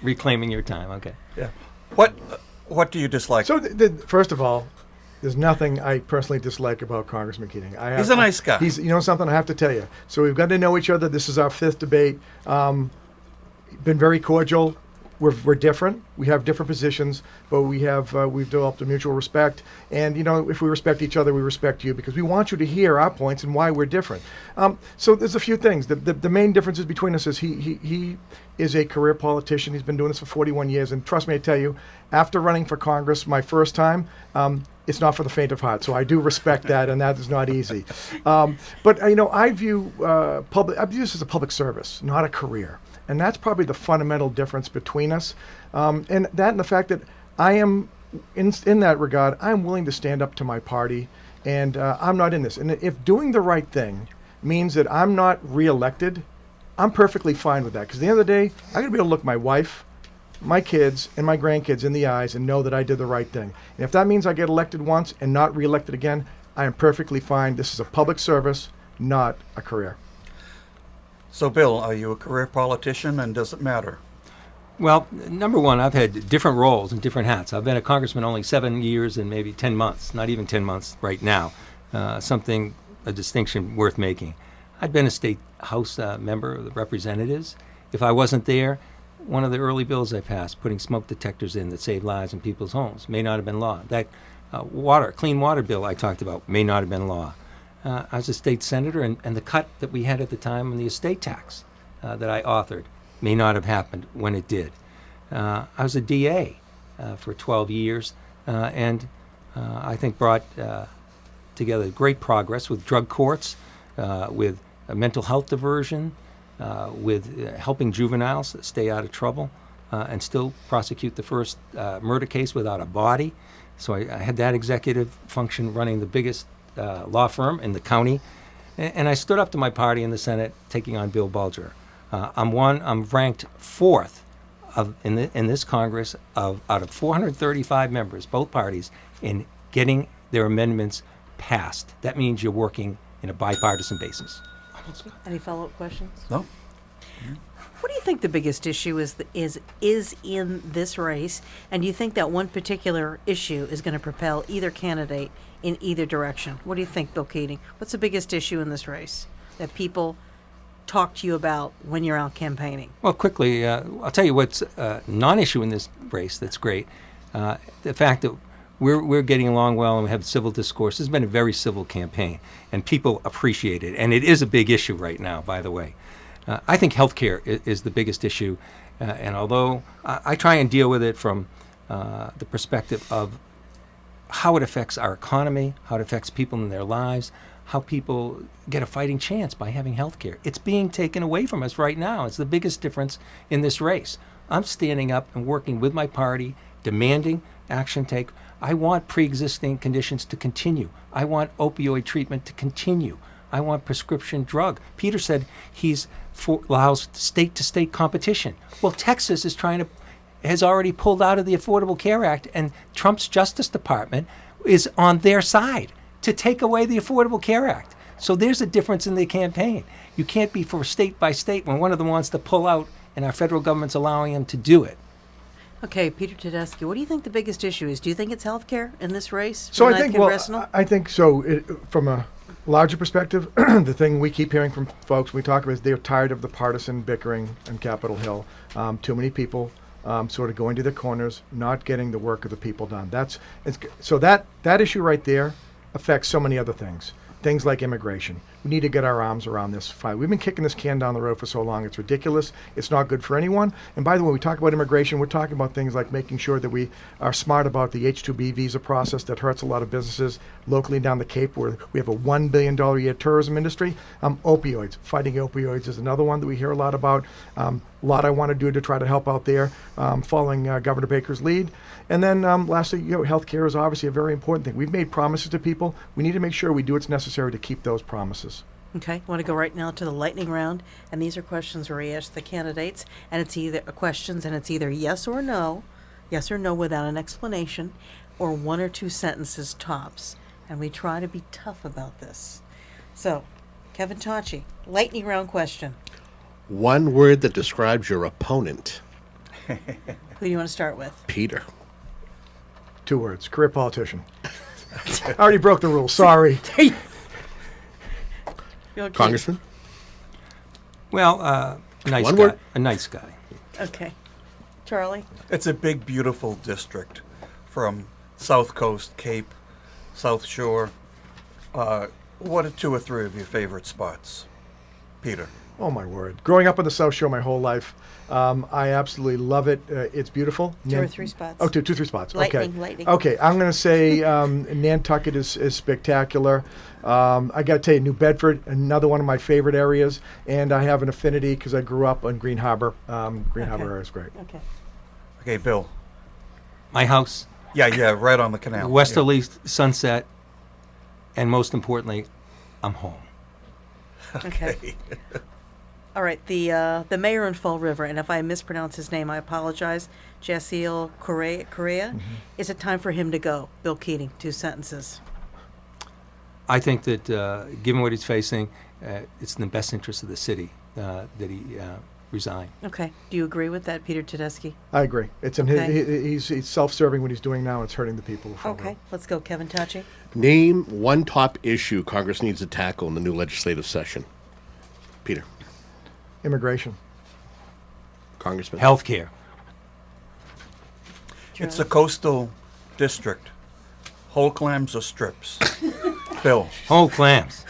Reclaiming your time, okay. yeah, what do you dislike? So, first of all, there's nothing I personally dislike about Congressman Keating. He's a nice guy. He's, something I have to tell you. So we've got to know each other. This is our fifth debate. Been very cordial. We're different. We have different positions, but we've developed a mutual respect. And if we respect each other, we respect you because we want you to hear our points and why we're different. So there's a few things. The main differences between us is he is a career politician. He's been doing this for 41 years, and trust me, I tell you, after running for Congress my first time, it's not for the faint of heart. So I do respect that, and that is not easy. But I view this as a public service, not a career. And that's probably the fundamental difference between us. And the fact that I am, in that regard, I'm willing to stand up to my party, and I'm not in this. And if doing the right thing means that I'm not reelected, I'm perfectly fine with that. Because at the end of the day, I got to be able to look my wife, my kids, and my grandkids in the eyes and know that I did the right thing. And if that means I get elected once and not reelected again, I am perfectly fine. This is a public service, not a career. So, Bill, are you a career politician, and does it matter? Well, number one, I've had different roles and different hats. I've been a congressman only 7 years and maybe 10 months, not even 10 months right now, a distinction worth making. I'd been a state house member of the representatives. If I wasn't there, one of the early bills I passed, putting smoke detectors in that save lives in people's homes, may not have been law. That clean water bill I talked about may not have been law. I was a state senator, and the cut that we had at the time on the estate tax that I authored may not have happened when it did. I was a DA for 12 years, and I think brought together great progress with drug courts, with mental health diversion, with helping juveniles stay out of trouble, and still prosecute the first murder case without a body. So I had that executive function running the biggest law firm in the county, and I stood up to my party in the Senate, taking on Bill Bulger. I'm ranked fourth in this Congress out of 435 members, both parties, in getting their amendments passed. That means you're working in a bipartisan basis. Any follow-up questions? No? What do you think the biggest issue is in this race? And do you think that one particular issue is going to propel either candidate in either direction? What do you think, Bill Keating? What's the biggest issue in this race that people talk to you about when you're out campaigning? Well, quickly, I'll tell you what's a non-issue in this race that's great. The fact that we're getting along well and we have civil discourse. This has been a very civil campaign, and people appreciate it. And it is a big issue right now, by the way. I think healthcare is the biggest issue, and although I try and deal with it from the perspective of how it affects our economy, how it affects people in their lives, how people get a fighting chance by having healthcare. It's being taken away from us right now. It's the biggest difference in this race. I'm standing up and working with my party, demanding action take. I want pre-existing conditions to continue. I want opioid treatment to continue. I want prescription drug. Peter said allows state-to-state competition. Well, Texas has already pulled out of the Affordable Care Act, and Trump's Justice Department is on their side to take away the Affordable Care Act. So there's a difference in the campaign. You can't be for state by state when one of them wants to pull out and our federal government's allowing them to do it. Okay, Peter Tedeschi, what do you think the biggest issue is? Do you think it's healthcare in this race? So for I the think, congressional? I think so. From a larger perspective, the thing we keep hearing from folks we talk about is they're tired of the partisan bickering on Capitol Hill. Too many people sort of going to their corners, not getting the work of the people done. So that issue right there affects so many other things. Things like immigration. We need to get our arms around this fight. We've been kicking this can down the road for so long. It's ridiculous. It's not good for anyone. And by the way, when we talk about immigration, we're talking about things like making sure that we are smart about the H-2B visa process that hurts a lot of businesses locally down the Cape, where we have a $1 billion a year tourism industry. Opioids. Fighting opioids is another one that we hear a lot about. A lot I want to do to try to help out there, following Governor Baker's lead. And then lastly, healthcare is obviously a very important thing. We've made promises to people. We need to make sure we do what's necessary to keep those promises. Okay, want to go right now to the lightning round, and these are questions where we ask the candidates, and it's either yes or no without an explanation, or 1 or 2 sentences tops, and we try to be tough about this. So, Kevin Tachi, lightning round question. One word that describes your opponent. Who do you want to start with? Peter. 2 words. Career politician. I already broke the rules. Sorry. Okay. Congressman? Well, nice One guy. word? A nice guy. Okay. Charlie? It's a big, beautiful district from South Coast, Cape, South Shore. What are 2 or 3 of your favorite spots? Peter? Oh, my word. Growing up on the South Shore my whole life, I absolutely love it. It's beautiful. 2 or 3 spots. Oh, 2, 3 spots. Okay. Lightning. Okay, I'm going to say Nantucket is spectacular. I got to tell you, New Bedford, another one of my favorite areas. And I have an affinity because I grew up on Green Harbor. Harbor area is great. Okay. Okay, Bill? My house, Yeah, right on the canal. westerly sunset, and most importantly, I'm home. Okay. All right, the mayor in Fall River, and if I mispronounce his name, I apologize. Jasiel Correa. Mm-hmm. Is it time for him to go? Bill Keating, 2 sentences. I think that given what he's facing, it's in the best interest of the city that he resign. Okay. Do you agree with that, Peter Tedeschi? I agree. It's in Okay. he's self-serving what he's doing now. It's hurting the people. of Fall Okay. River. Let's go, Kevin Tachi. Name one top issue Congress needs to tackle in the new legislative session. Peter. Immigration. Congressman. Healthcare. It's a coastal district. Whole clams or strips? Bill? Whole clams.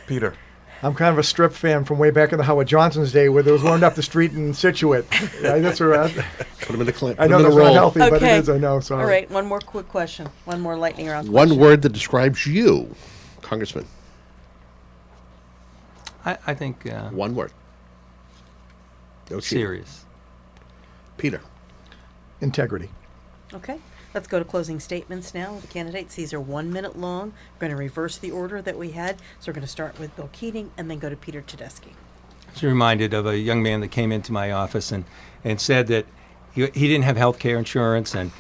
Peter? I'm kind of a strip fan from way back in the Howard Johnson's day, where there was one up the street in Situate. That's where Put him in the clip. I know that's not healthy, but it Okay. is. I know. Sorry. All right, one more quick question. One more lightning round One question. word that describes you, Congressman. I think One word. No cheating. serious. Peter. Integrity. Okay. Let's go to closing statements now. The candidates, these are 1 minute long. We're going to reverse the order that we had. So we're going to start with Bill Keating and then go to Peter Tedeschi. I was reminded of a young man that came into my office and said that he didn't have health care insurance, and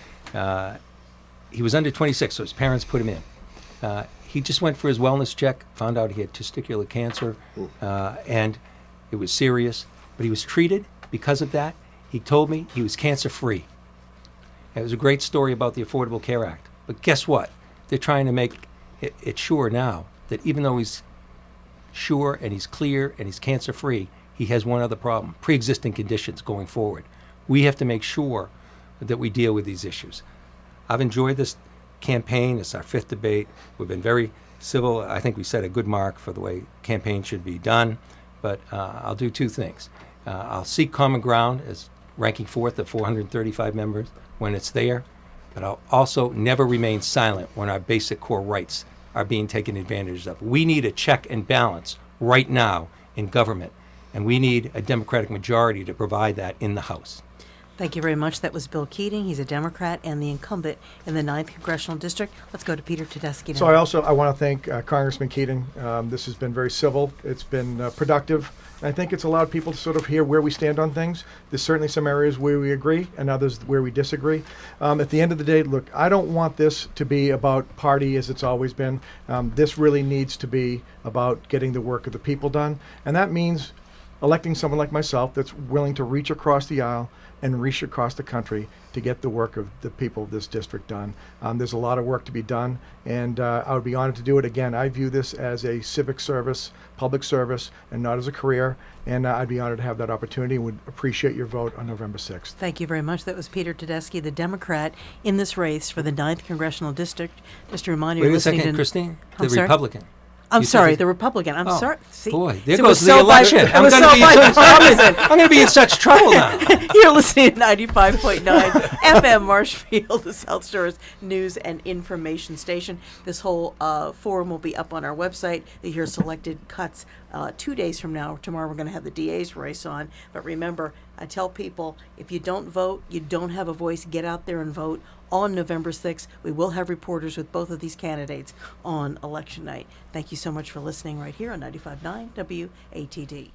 he was under 26, so his parents put him in. He just went for his wellness check, found out he had testicular cancer, and it was serious, but he was treated because of that. He told me he was cancer-free. It was a great story about the Affordable Care Act. But guess what? They're trying to make it sure now that even though he's sure and he's clear and he's cancer-free, he has one other problem: pre-existing conditions going forward. We have to make sure that we deal with these issues. I've enjoyed this campaign. It's our 5th debate. We've been very civil. I think we set a good mark for the way campaign should be done. But I'll do 2 things. I'll seek common ground as ranking 4th of 435 members when it's there, but I'll also never remain silent when our basic core rights are being taken advantage of. We need a check and balance right now in government, and we need a Democratic majority to provide that in the House. Thank you very much. That was Bill Keating. He's a Democrat and the incumbent in the 9th Congressional District. Let's go to Peter Tedeschi now. So I want to thank Congressman Keating. This has been very civil. It's been productive. I think it's allowed people to sort of hear where we stand on things. There's certainly some areas where we agree and others where we disagree. At the end of the day, look, I don't want this to be about party as it's always been. This really needs to be about getting the work of the people done. And that means electing someone like myself that's willing to reach across the aisle and reach across the country to get the work of the people of this district done. There's a lot of work to be done, and I would be honored to do it again. I view this as a civic service, public service, and not as a career, and I'd be honored to have that opportunity and would appreciate your vote on November 6th. Thank you very much. That was Peter Tedeschi, the Democrat in this race for the 9th Congressional District. Just to remind you, Wait you're a listening second, to Christine. I'm The sorry? Republican. I'm You said sorry, it- the Republican. I'm Oh, sorry. See, boy, there it goes was the so election. it was so bipartisan. I'm going to be in such trouble now. You're listening to 95.9 FM Marshfield, the South Shore's news and information station. This whole forum will be up on our website. You hear selected cuts 2 days from now. Tomorrow we're going to have the DA's race on. But remember, I tell people, if you don't vote, you don't have a voice. Get out there and vote. On November 6th, we will have reporters with both of these candidates on election night. Thank you so much for listening right here on 95.9 WATD.